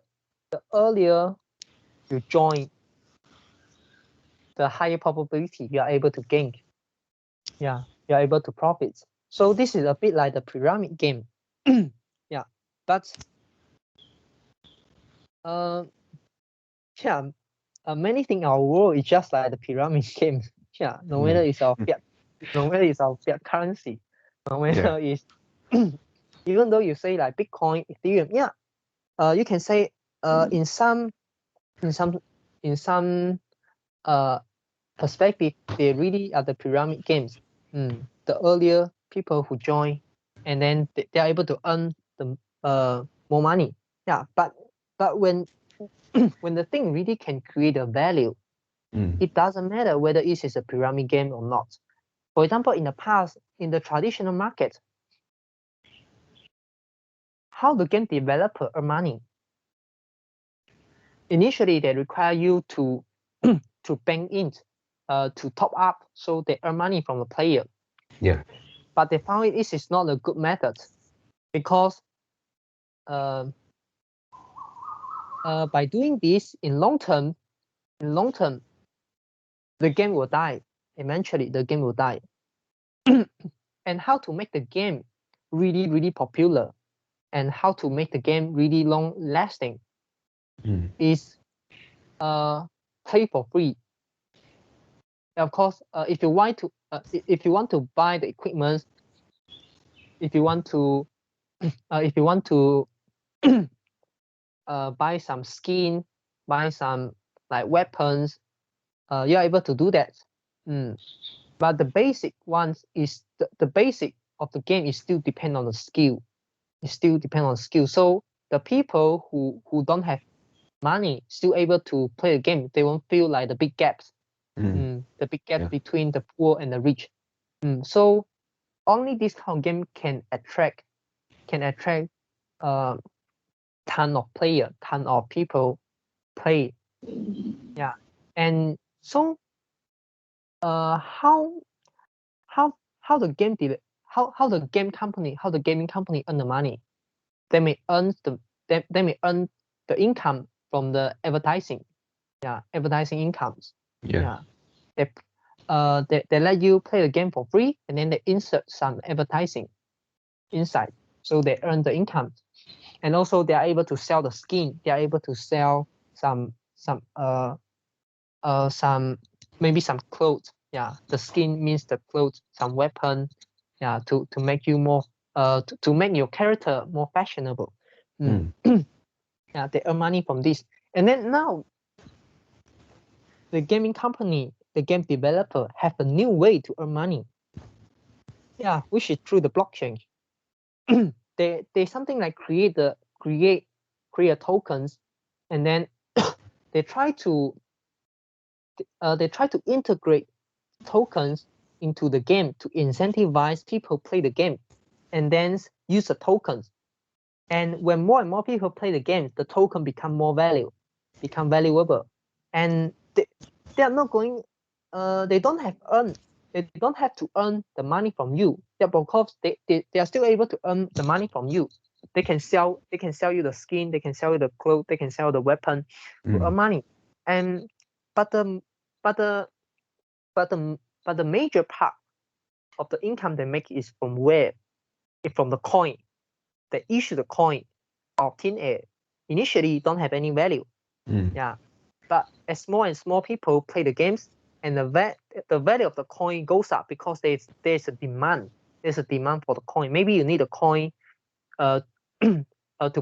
you join, the higher probability you are able to gain. Yeah, you are able to profit. So this is a bit like the pyramid game. Yeah, but yeah, many things in our world is just like the pyramid game. Yeah, no matter it's our fiat, no matter it's our fiat currency, no matter it's even though you say like Bitcoin, Ethereum, you can say in some perspective they really are the pyramid games. The earlier people who join, and then they are able to earn the more money. Yeah, but when when the thing really can create a value, it doesn't matter whether it is a pyramid game or not. For example, in the past, in the traditional market, how the game developer earn money? Initially, they require you to to bank in, to top up, so they earn money from the player. Yeah. But they found this is not a good method, because by doing this in long term, the game will die. Eventually, the game will die. And how to make the game really, really popular, and how to make the game really long lasting is play for free. Of course, if you want to buy the equipment, if you want to buy some skin, buy some like weapons, you're able to do that. But the basic ones is the basic of the game is still depend on the skill. It still depend on skill. So the people who don't have money still able to play the game, they won't feel like the big gaps. The big gap between the poor and the rich. So only this kind of game can attract ton of player, ton of people play. Yeah. And so how the game how the gaming company earn the money? they may earn the income from the advertising. Yeah, advertising incomes. Yeah. They let you play the game for free, and then they insert some advertising inside, so they earn the income. And also they are able to sell the skin. They are able to sell some maybe some clothes. Yeah, the skin means the clothes, some weapon. Yeah, to make you more to make your character more fashionable. Yeah, they earn money from this. And then now the gaming company, the game developer have a new way to earn money. Yeah, which is through the blockchain. They something like create tokens, and then they try to integrate tokens into the game to incentivize people play the game, and then use the tokens. And when more and more people play the game, the token become valuable, and they are not going. They don't have to earn the money from you. Yeah, because they are still able to earn the money from you. They can sell you the skin, they can sell you the clothes, they can sell the weapon to earn money. And but the but the but the but the major part of the income they make is from where? It's from the coin. They issue the coin of thin air. Initially, don't have any value. Yeah, but as more and more people play the games, and the value of the coin goes up because there's a demand. There's a demand for the coin. Maybe you need a coin to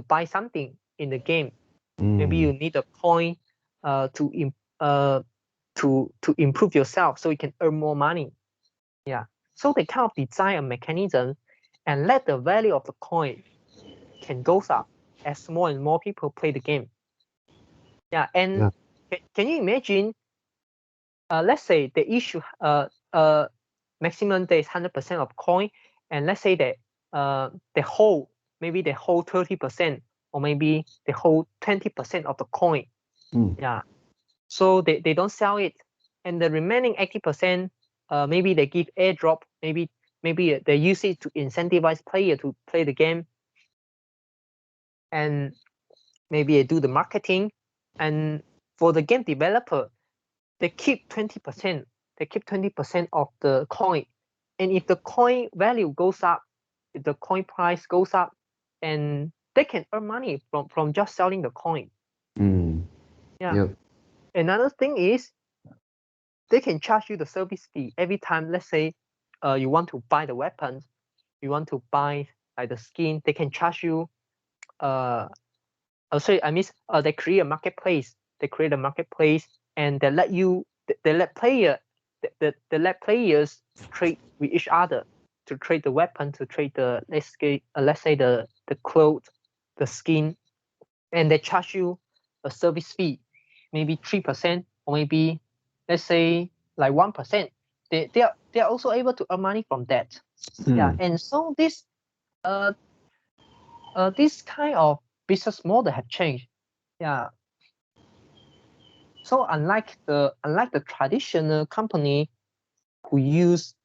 buy something in the game. Maybe you need a coin to improve yourself so you can earn more money. Yeah. So they kind of design a mechanism and let the value of the coin can go up as more and more people play the game. Yeah. And can you imagine? Let's say they issue maximum there is 100% of coin, and let's say that they hold 30%, or maybe they hold 20% of the coin. Yeah. So they don't sell it, and the remaining 80%, maybe they give airdrop, maybe they use it to incentivize player to play the game, and maybe they do the marketing. And for the game developer, they keep 20%. They keep 20% of the coin, and if the coin value goes up, if the coin price goes up, and they can earn money from just selling the coin. Yeah. Yep. Another thing is, they can charge you the service fee every time. Let's say you want to buy the weapons, you want to buy like the skin, they can charge you they create a marketplace. And they let players trade with each other, to trade the weapon, to trade the let's say the clothes, the skin, and they charge you a service fee, maybe 3%, or maybe let's say like 1%. They are also able to earn money from that. Yeah, and so this kind of business model have changed. Yeah. So unlike the traditional company who just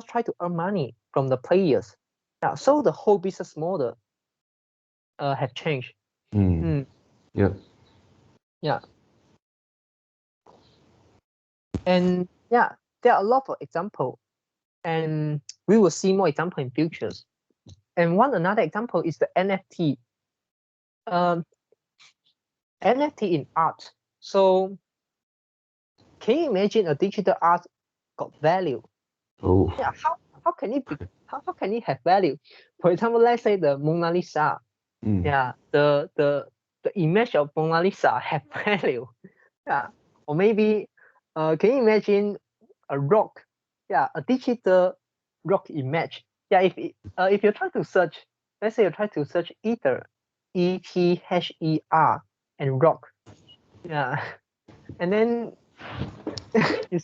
try to earn money from the players. Yeah. So the whole business model have changed. Yeah. Yeah. And yeah, there are a lot of examples, and we will see more example in futures. And another example is the NFT. NFT in art. So can you imagine a digital art got value? Oh. Yeah, how can it be? How can it have value? For example, let's say the Mona Lisa. Yeah, the image of Mona Lisa have value. Yeah, or maybe can you imagine a rock? Yeah, a digital rock image. Yeah, if you try to search, let's say you try to search ether, ETHER, and rock. Yeah, and then you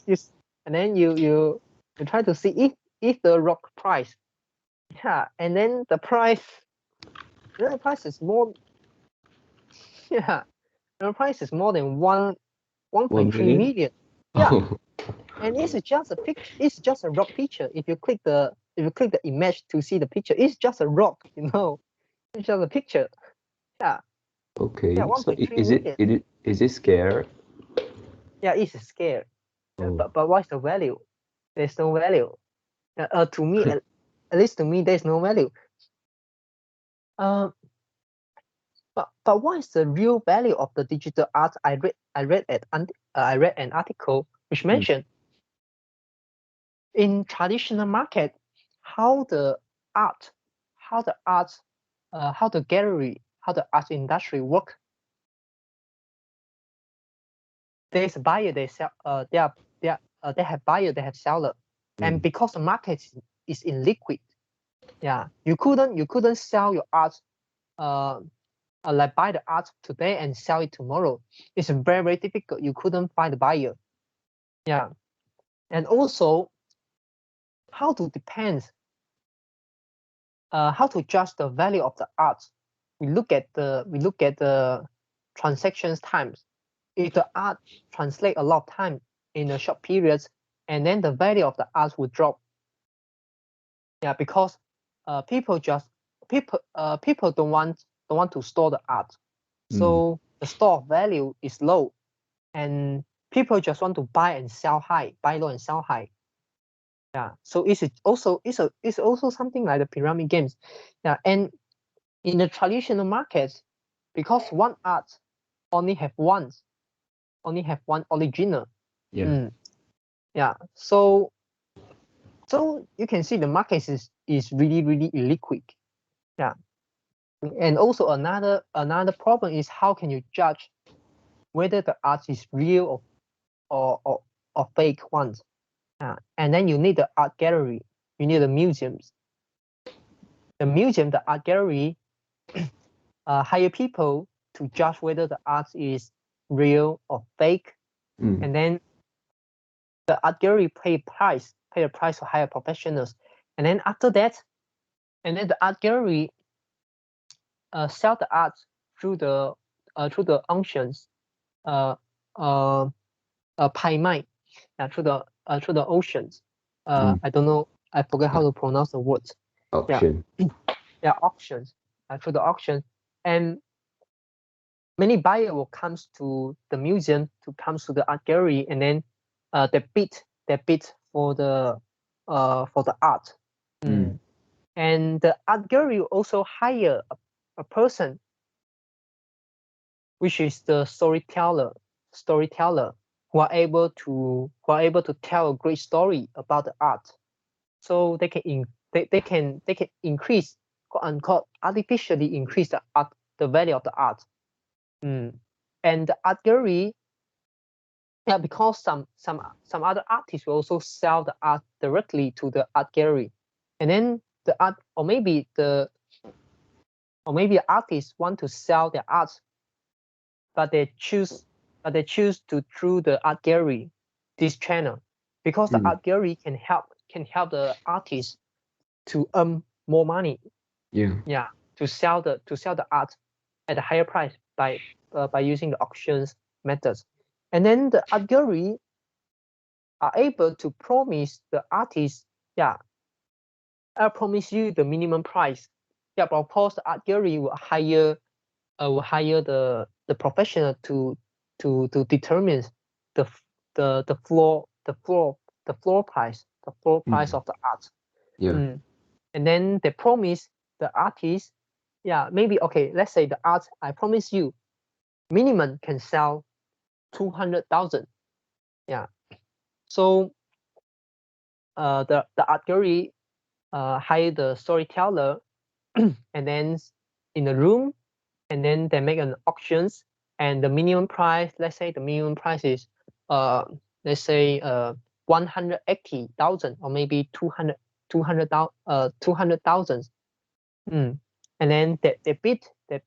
try to see if the rock price. Yeah, and then the price is more. Yeah, the price is more than 1.3 million. Yeah, Oh. and it's just a rock picture. If you click the the image to see the picture, it's just a rock, you know. It's just a picture. Yeah. Okay. Yeah, So 1.3 million. is it scared? Yeah, it's scared. Oh. But what's the value? There's no value. To me, at least to me, there's no value. But what is the real value of the digital art? I read an article which mentioned in traditional market how the art, how the arts, how the gallery, how the art industry work. There's a buyer, they sell, they have buyer, they have seller, and because the market is in liquid, yeah, you couldn't sell your art, like buy the art today and sell it tomorrow. It's very, very difficult. You couldn't find a buyer. Yeah, and also how to how to judge the value of the art. We look at the transactions times. If the art translate a lot of time in a short periods, and then the value of the art will drop. Yeah, because people don't want to store the art, so the store value is low, and people just want to buy and sell high, buy low and sell high. Yeah, so it's also something like the pyramid games. Yeah, and in the traditional markets, because one art only have one original. Yeah. Yeah, so you can see the market is really, really illiquid. Yeah, and also another problem is how can you judge whether the art is real or fake ones. And then you need the art gallery, you need the museums. The art gallery hire people to judge whether the art is real or fake, and then the art gallery pay a price to hire professionals, and then after that, and then the art gallery sell the art through the auctions, through the oceans. I don't know, I forget how to pronounce the words. Auction. Yeah, auctions, through the auction, and many buyer will comes to the museum, to comes to the art gallery, and then they bid for the art. And the art gallery also hire a person, which is the storyteller, who are able to tell a great story about the art. So they can increase, quote unquote, artificially increase the value of the art. And the art gallery, yeah, because some other artists will also sell the art directly to the art gallery, and then the art, or maybe artists want to sell their art, but they choose to through the art gallery, this channel, because the art gallery can help the artist to earn more money. Yeah, to sell the art at a higher price by using the auctions methods. And then the art gallery are able to promise the artist, yeah, I promise you the minimum price. Yeah, but of course the art gallery will hire the professional to determine the floor price of the art. And then they promise the artist, yeah, maybe, okay, let's say the art, I promise you minimum can sell 200,000. Yeah, so the art gallery hire the storyteller and then in a room, and then they make an auctions, and the minimum price, let's say the minimum price is let's say 180,000, or maybe 200,000. And then they bid, the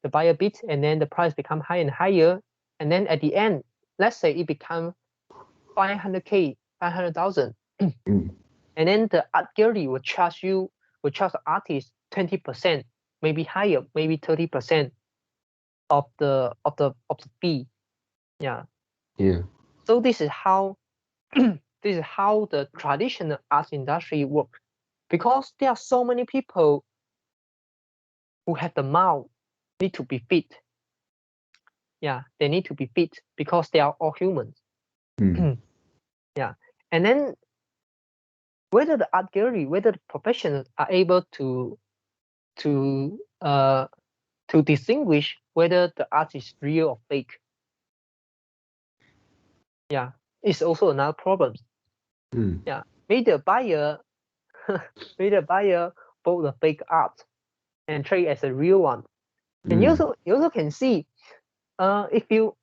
buyer bid, and then the price become higher and higher, and then at the end, let's say it become 500,000. And then the art gallery will charge the artist 20%, maybe higher, maybe 30% of the fee. Yeah. So this is how the traditional art industry works. because there are so many people who have the mouth need to be fit. Yeah, they need to be fit because they are all humans. Yeah, and then whether the art gallery, whether the professionals are able to distinguish whether the art is real or fake. Yeah, it's also another problem. Yeah, maybe the buyer bought the fake art and trade as a real one. And you also can see, if you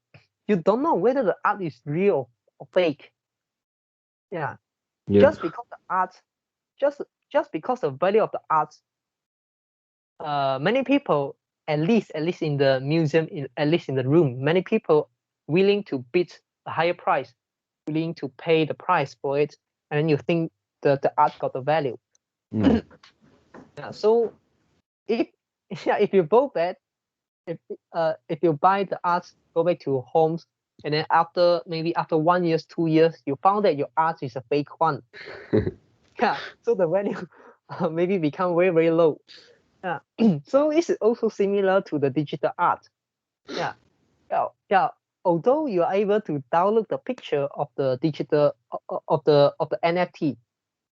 don't know whether the art is real or fake. Yeah, just because the art, just because the value of the art, many people, at least in the museum, at least in the room, many people willing to bid a higher price, willing to pay the price for it, and then you think the art got the value. Yeah, so if you both that, if you buy the art, go back to homes, and then after 1 year, 2 years, you found that your art is a fake one. Yeah, so the value maybe become very, very low. Yeah, so it's also similar to the digital art. Yeah, yeah. Although you are able to download the picture of the digital of the NFT,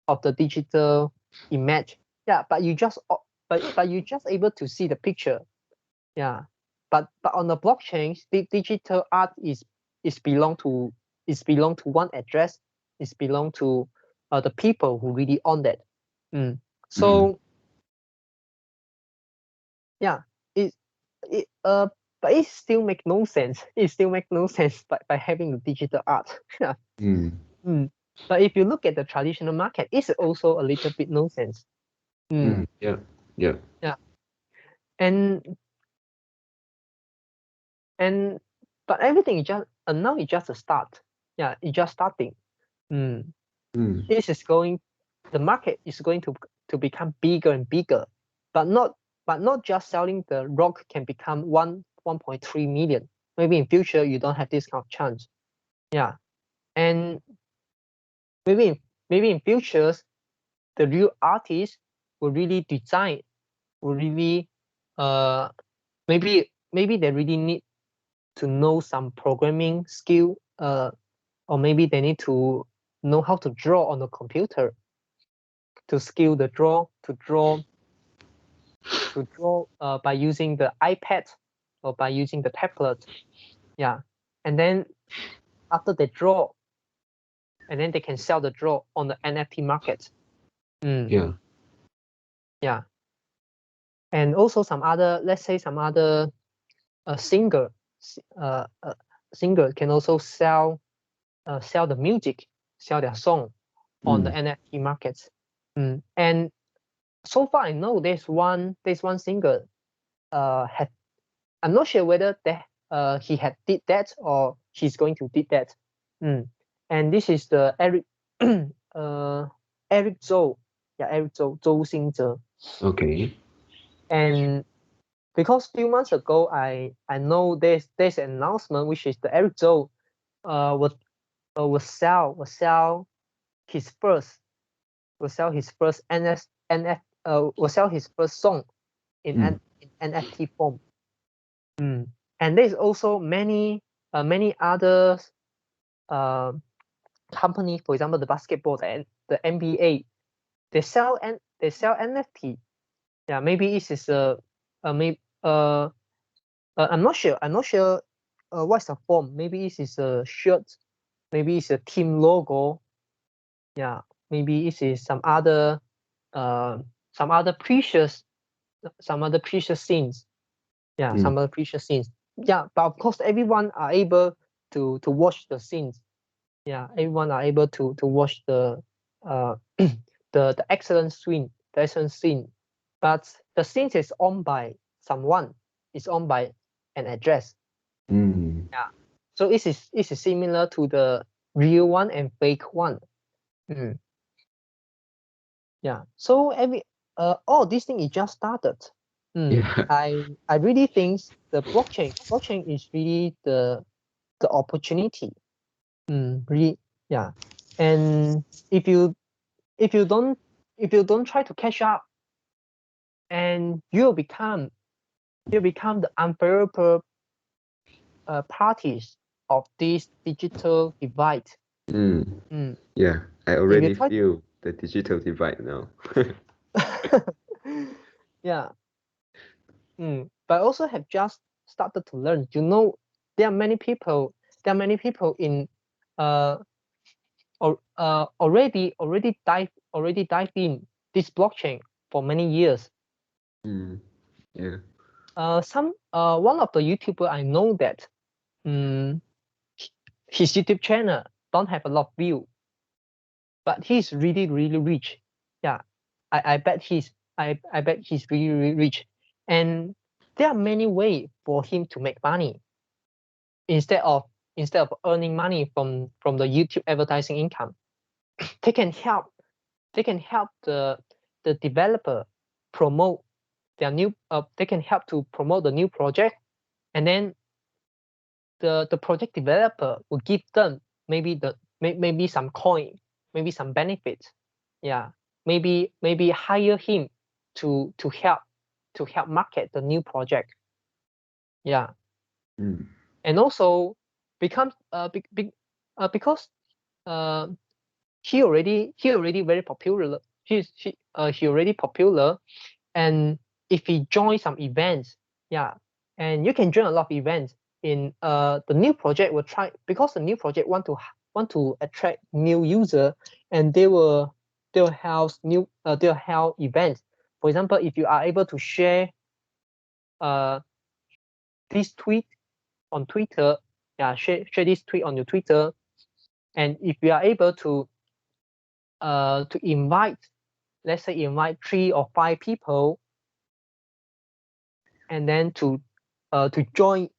of the digital image. Yeah, but you just able to see the picture. Yeah, but on the blockchain, the digital art is belong to one address. Is belong to the people who really own that. So yeah, but it still make no sense. It still make no sense by having the digital art. Yeah. But if you look at the traditional market, it's also a little bit nonsense. Yeah. Yeah. And but everything is just now it's just a start. Yeah, it's just starting. This is going, the market is going to become bigger and bigger, but not just selling the rock can become 1.3 million. Maybe in future you don't have this kind of chance. Yeah, and maybe in futures the real artists will really design, will really maybe they really need to know some programming skill, or maybe they need to know how to draw on the computer, to skill the draw by using the iPad or by using the tablet. Yeah, and then after they draw, and then they can sell the draw on the NFT market. Yeah. Yeah, and also some other, let's say some other singer can also sell the music, sell their song on the NFT markets. And so far I know there's one singer had, I'm not sure whether he had did that or he's going to did that. And this is the Eric Eric Zhou. Yeah, Eric Zhou, Zhou Xingzhe. Okay. And because few months ago I know there's an announcement, which is the Eric Zhou will sell his first will sell his first song in NFT form. And there's also many other company, for example the basketball and the NBA, they sell NFT. Yeah, maybe this is maybe I'm not sure what's the form. Maybe this is a shirt, maybe it's a team logo. Yeah, maybe this is some other precious scenes. Yeah, some other precious scenes. Yeah, but of course everyone are able to watch the scenes. Yeah, everyone are able to watch the the excellent scene, but the scene is owned by someone. It's owned by an address. Yeah, so it is similar to the real one and fake one. Yeah, so all these things is just started. Yeah. I really think the blockchain is really the opportunity. Really, yeah. And if you don't don't try to catch up, and you'll become the unbearable parties of this digital divide. Yeah, I If you already try, feel the digital divide now. yeah. But also have just started to learn. You know, there are many people. In already dive in this blockchain for many years. Yeah. One of the YouTuber I know that his YouTube channel don't have a lot of view, but he's really rich. Yeah, I bet he's really rich, and there are many ways for him to make money instead of earning money from the YouTube advertising income. They can help the developer promote their new they can help to promote the new project, and then the project developer will give them maybe some coin, maybe some benefits. Yeah, maybe hire him to help market the new project. Yeah. And also becomes because he already very popular. He already popular, and if he join some events, yeah, and you can join a lot of events in the new project will try, because the new project want to attract new user, and they'll have events. For example, if you are able to share this tweet on Twitter, yeah, share this tweet on your Twitter, and if you are able to invite, let's say invite 3 or 5 people, and then to join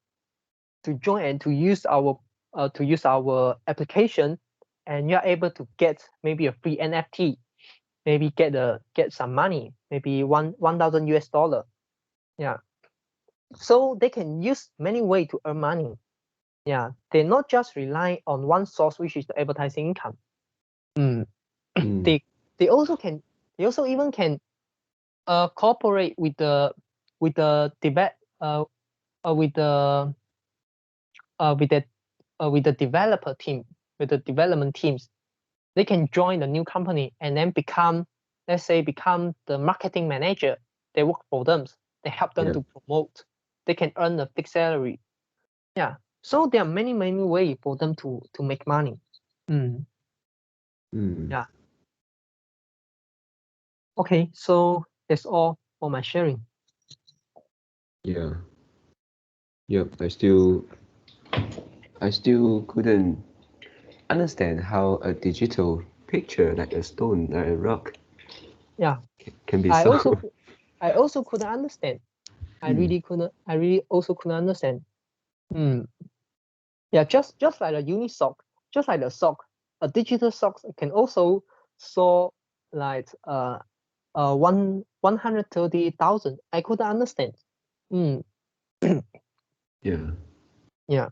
and to use our application, and you're able to get maybe a free NFT, maybe get some money, maybe 1,000 US dollar. Yeah, so they can use many ways to earn money. Yeah, they not just rely on one source, which is the advertising income. They also even can cooperate with the debate with the developer team, with the development teams. They can join the new company and then become the marketing manager. They work for them. They help them to promote. They can earn a fixed salary. Yeah. So there are many ways for them to make money. Yeah. Okay. So that's all for my sharing. Yeah. Yep. I still couldn't understand how a digital picture, like a stone, like a rock, Yeah. can be I so. also couldn't understand. I really also couldn't understand. Yeah, just like a Unisock, just like the sock, a digital sock can also saw like 130,000. I couldn't understand. Yeah. Yeah,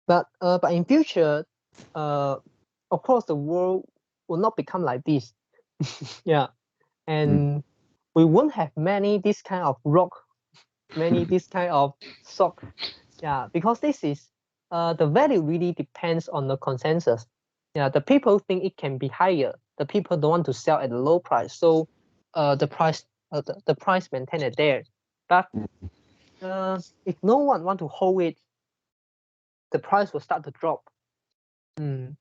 but in future, of course, the world will not become like this. Yeah, and we won't have many this kind of rock, many this kind of sock. Yeah, because this is the value really depends on the consensus. Yeah, the people think it can be higher. The people don't want to sell at a low price, so the price maintained it there. But if no one want to hold it, the price will start to drop. And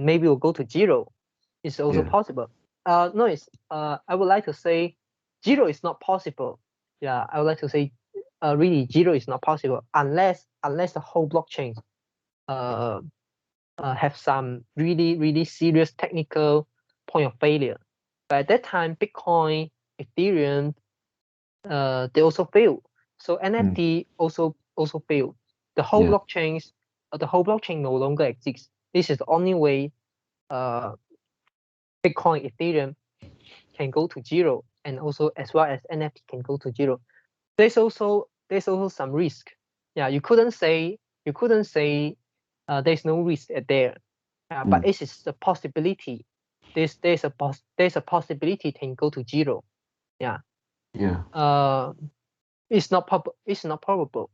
maybe will go to zero. It's also possible. No, it's I would like to say zero is not possible. Yeah, I would like to say really zero is not possible unless the whole blockchain have some really serious technical point of failure. But at that time, Bitcoin, Ethereum, they also fail. So NFT also fail. The whole blockchain no longer exists. This is the only way Bitcoin, Ethereum can go to zero, and also as well as NFT can go to zero. There's also some risk. Yeah, you couldn't say there's no risk at there, but it is a possibility. there's a possibility it can go to zero. Yeah. Yeah. It's not probable.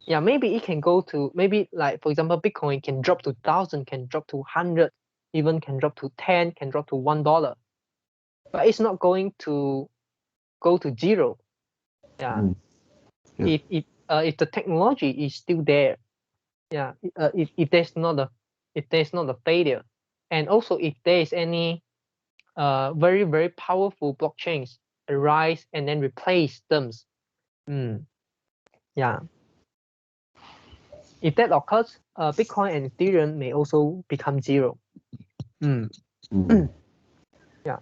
Yeah, maybe it can go to, maybe like for example, Bitcoin can drop to 1,000, can drop to 100, even can drop to 10, can drop to $1, but it's not going to go to zero. Yeah. Yeah. If the technology is still there, yeah, if there's not a failure, and also if there is any very very powerful blockchains arise and then replace them, yeah, if that occurs, Bitcoin and Ethereum may also become zero. Yeah.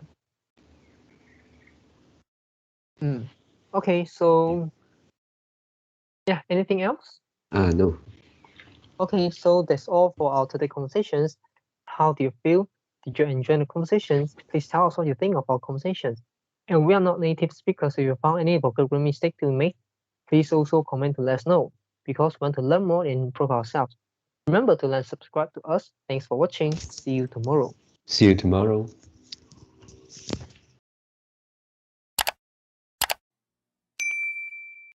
Okay, so yeah, anything else? No. Okay, so that's all for our today conversations. How do you feel? Did you enjoy the conversations? Please tell us what you think of our conversations. And we are not native speakers, so if you found any vocabulary mistake to make, please also comment to let us know, because we want to learn more and improve ourselves. Remember to subscribe to us. Thanks for watching. See you tomorrow. See you tomorrow.